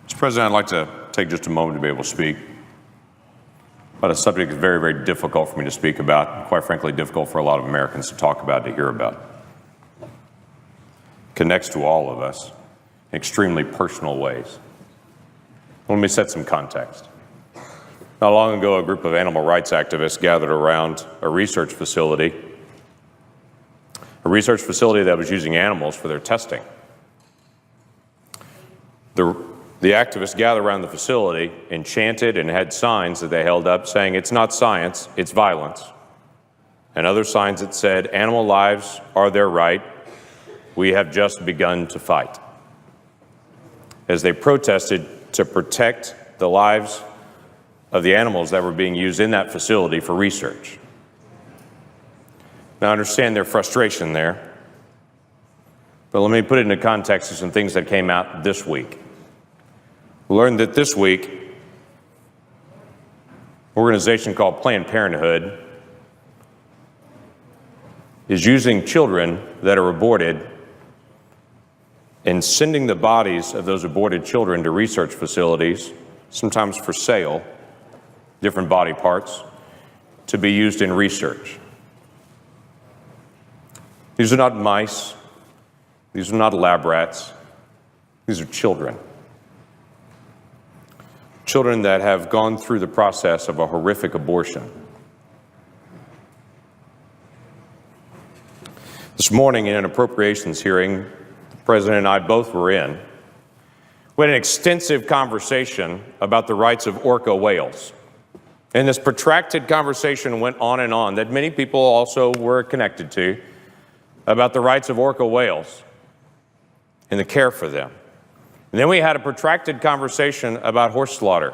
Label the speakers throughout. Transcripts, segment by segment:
Speaker 1: Mr. President, I'd like to take just a moment to be able to speak about a subject that's very, very difficult for me to speak about, and quite frankly, difficult for a lot of Americans to talk about, to hear about. It connects to all of us in extremely personal ways. Let me set some context. Not long ago, a group of animal rights activists gathered around a research facility that was using animals for their testing. The activists gathered around the facility and chanted and had signs that they held up saying, "It's not science, it's violence." And other signs that said, "Animal lives are their right. We have just begun to fight." As they protested to protect the lives of the animals that were being used in that facility for research. Now, I understand their frustration there, but let me put it into context of some things that came out this week. We learned that this week, an organization called Planned Parenthood is using children that are aborted and sending the bodies of those aborted children to research facilities, sometimes for sale, different body parts, to be used in research. These are not mice. These are not lab rats. These are children. Children that have gone through the process of a horrific abortion. This morning in an appropriations hearing, the President and I both were in, we had an extensive conversation about the rights of orca whales. And this protracted conversation went on and on that many people also were connected to about the rights of orca whales and the care for them. And then we had a protracted conversation about horse slaughter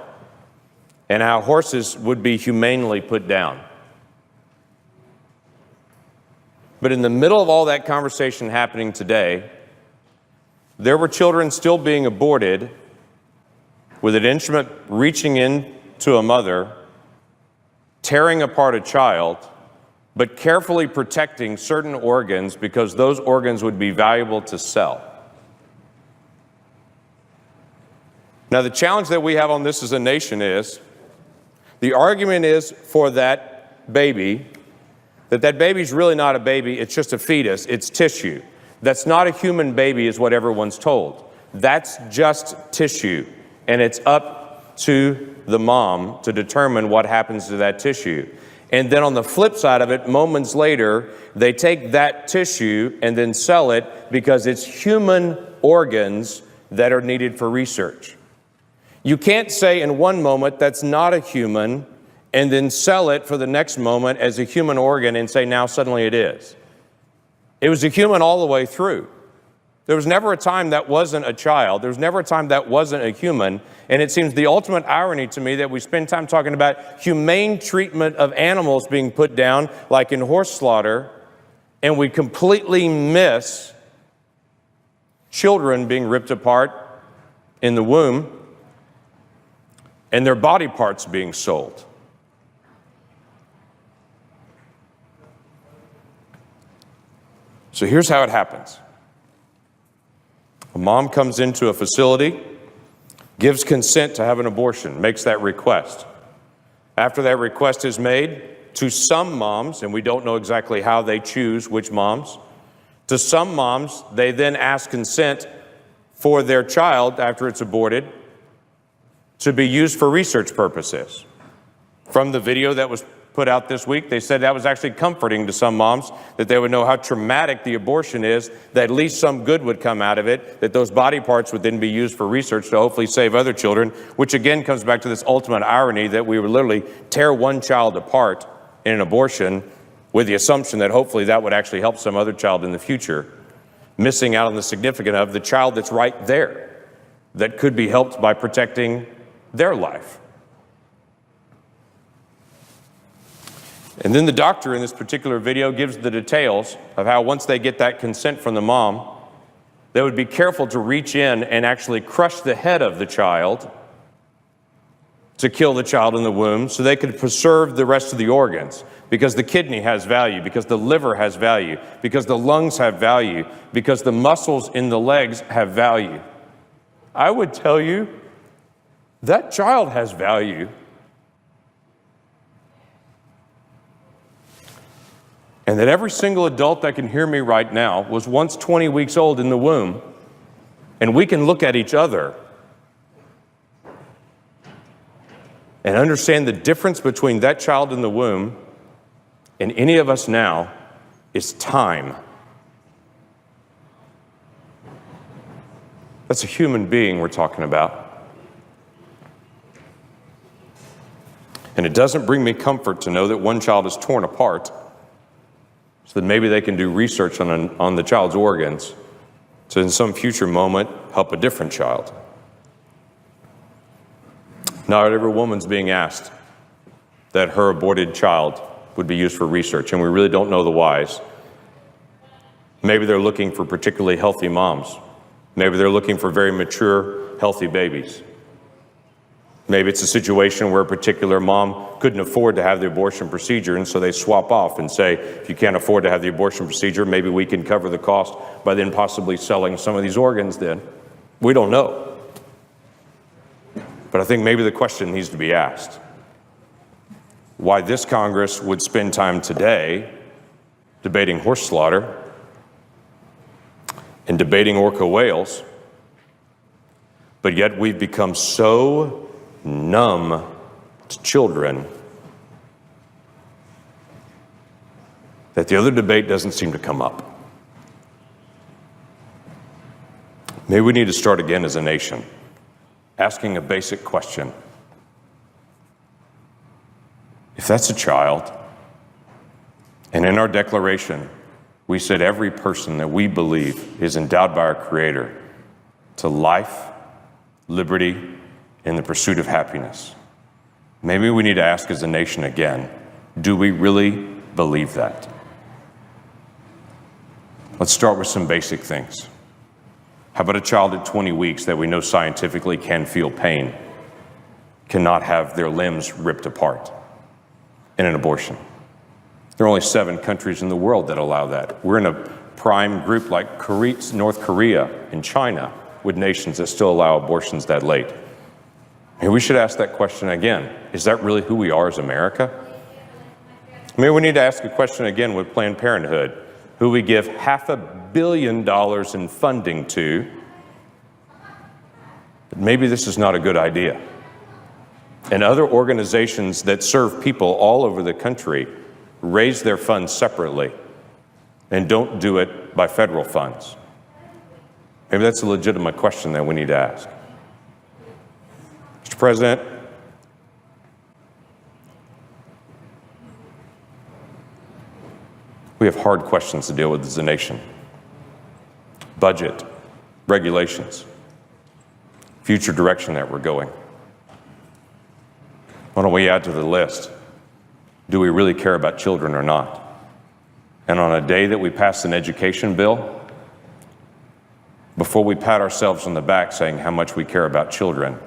Speaker 1: and how horses would be humanely put down. But in the middle of all that conversation happening today, there were children still being aborted with an instrument reaching into a mother, tearing apart a child, but carefully protecting certain organs because those organs would be valuable to sell. Now, the challenge that we have on this as a nation is, the argument is for that baby, that baby's really not a baby, it's just a fetus, it's tissue. That's not a human baby is what everyone's told. That's just tissue, and it's up to the mom to determine what happens to that tissue. And then on the flip side of it, moments later, they take that tissue and then sell it because it's human organs that are needed for research. You can't say in one moment that's not a human and then sell it for the next moment as a human organ and say now suddenly it is. It was a human all the way through. There was never a time that wasn't a child. There was never a time that wasn't a human. And it seems the ultimate irony to me that we spend time talking about humane treatment of animals being put down, like in horse slaughter, and we completely miss children being ripped apart in the womb and their body parts being sold. So here's how it happens. A mom comes into a facility, gives consent to have an abortion, makes that request. After that request is made, to some moms, and we don't know exactly how they choose which moms, to some moms, they then ask consent for their child after it's aborted to be used for research purposes. From the video that was put out this week, they said that was actually comforting to some moms, that they would know how traumatic the abortion is, that at least some good would come out of it, that those body parts would then be used for research to hopefully save other children, which again comes back to this ultimate irony that we would literally tear one child apart in an abortion with the assumption that hopefully that would actually help some other child in the future, missing out on the significance of the child that's right there that could be helped by protecting their life. And then the doctor in this particular video gives the details of how once they get that consent from the mom, they would be careful to reach in and actually crush the head of the child to kill the child in the womb so they could preserve the rest of the organs, because the kidney has value, because the liver has value, because the lungs have value, because the muscles in the legs have value. I would tell you that child has value. And that every single adult that can hear me right now was once 20 weeks old in the womb, and we can look at each other and understand the difference between that child in the womb and any of us now is time. That's a human being we're talking about. And it doesn't bring me comfort to know that one child is torn apart so that maybe they can do research on the child's organs to in some future moment help a different child. Not every woman's being asked that her aborted child would be used for research, and we really don't know the whys. Maybe they're looking for particularly healthy moms. Maybe they're looking for very mature, healthy babies. Maybe it's a situation where a particular mom couldn't afford to have the abortion procedure, and so they swap off and say, if you can't afford to have the abortion procedure, maybe we can cover the cost by then possibly selling some of these organs then. We don't know. But I think maybe the question needs to be asked. Why this Congress would spend time today debating horse slaughter and debating orca whales, but yet we've become so numb to children that the other debate doesn't seem to come up. Maybe we need to start again as a nation, asking a basic question. If that's a child, and in our declaration, we said every person that we believe is endowed by our Creator to life, liberty, and the pursuit of happiness. Maybe we need to ask as a nation again, do we really believe that? Let's start with some basic things. How about a child at 20 weeks that we know scientifically can feel pain, cannot have their limbs ripped apart in an abortion? There are only 7 countries in the world that allow that. We're in a prime group like North Korea and China with nations that still allow abortions that late. And we should ask that question again. Is that really who we are as America? Maybe we need to ask a question again with Planned Parenthood, who we give $500 million in funding to. But maybe this is not a good idea. And other organizations that serve people all over the country raise their funds separately and don't do it by federal funds. Maybe that's a legitimate question that we need to ask. Mr. President, we have hard questions to deal with as a nation. Budget, regulations, future direction that we're going. Why don't we add to the list, do we really care about children or not? And on a day that we pass an education bill, before we pat ourselves on the back saying how much we care about children,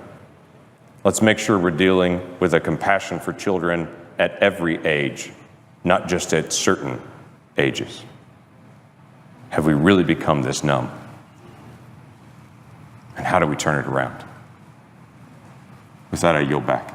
Speaker 1: let's make sure we're dealing with a compassion for children at every age, not just at certain ages. Have we really become this numb? And how do we turn it around? With that, I yield back.